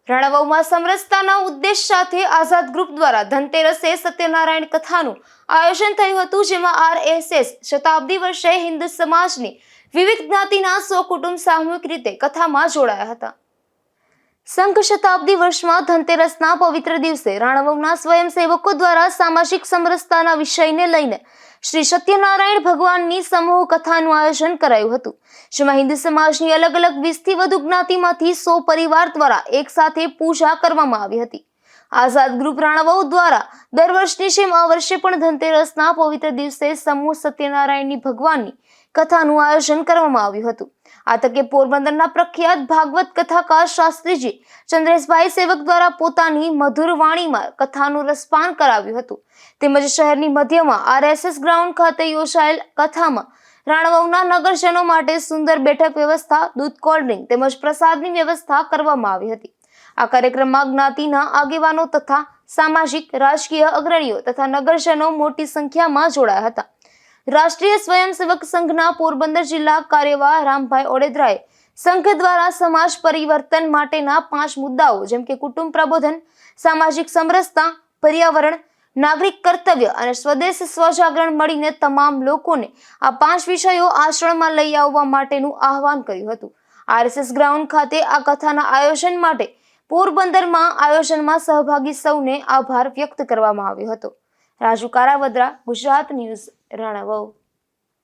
રાણાવાવમાં સમરસતાના ઉદ્દેશ સાથે આઝાદ ગ્રુપ દ્વારા ધનતેરસે સત્યનારાયણ કથાનું આયોજન થયું હતું, જેમાં આરએસએસ શતાબ્દી વર્ષે હિન્દુ સમાજની વિવિધ જ્ઞાતિના 100 કુટુંબ સામૂહિક રીતે કથામાં જોડાયા હતા। સંઘ શતાબ્દી વર્ષમાં ધનતેરસના પવિત્ર દિવસે રાણાવાવના સ્વયંસેવકો દ્વારા સામાજિક સમરસતાના વિષયને લઈને શ્રી સત્યનારાયણ ભગવાનની સમૂહ કથાનું આયોજન કરાયું હતું, જેમાં હિન્દુ સમાજની અલગ અલગ 20 થી વધુ જ્ઞાતિમાંથી 100 પરિવાર દ્વારા એક સાથે પૂજા કરવામાં આવી હતી। આઝાદ ગ્રુપ રાણાવાવ દ્વારા દર વર્ષની જેમ આ વર્ષે પણ ધનતેરસના પવિત્ર દિવસે સમૂહ સત્યનારાયણની ભગવાનની કથાનું આયોજન કરવામાં આવ્યું હતું। આ તકે પોરબંદરના પ્રખ્યાત ભાગવત કથાકાર શાસ્ત્રીજી ચંદ્રેશભાઈ સેવક દ્વારા પોતાની મધુર વાણીમાં કથાનું રસપાન કરાવ્યું હતું, તેમજ શહેરની મધ્યમાં આરએસએસ ગ્રાઉન્ડ ખાતે યોજાયેલ કથામાં રાણાવાવના નગરજનો માટે સુંદર બેઠક વ્યવસ્થા, દૂધ, કોલ્ડ ડ્રિંક તેમજ પ્રસાદની વ્યવસ્થા કરવામાં આવી હતી। આ કાર્યક્રમમાં જ્ઞાતિના આગેવાનો તથા સામાજિક રાજકીય અગ્રણીઓ તથા નગરજનો મોટી સંખ્યામાં જોડાયા હતા। રાષ્ટ્રીય સ્વયંસેવક સંઘના પોરબંદર જિલ્લા કાર્યવાહ રામભાઈ ઓડેદરાએ સંઘ દ્વારા સમાજ પરિવર્તન માટેના 5 મુદ્દાઓ જેમ કે કુટુંબ પ્રબોધન, સામાજિક સમરસતા, પર્યાવરણ, નાગરિક કર્તવ્ય અને સ્વદેશ સ્વજાગરણ મળીને તમામ લોકોને આ 5 વિષયો આચરણમાં લઈ આવવા માટેનું આહવાન કર્યું હતું। આરએસએસ ગ્રાઉન્ડ ખાતે આ કથાના આયોજન માટે પોરબંદરમાં આયોજનમાં સહભાગી સૌને આભાર વ્યક્ત કરવામાં આવ્યો હતો। રાજુ કારાવદ્રા, ગુજરાત ન્યૂઝ, રાણાવાવ।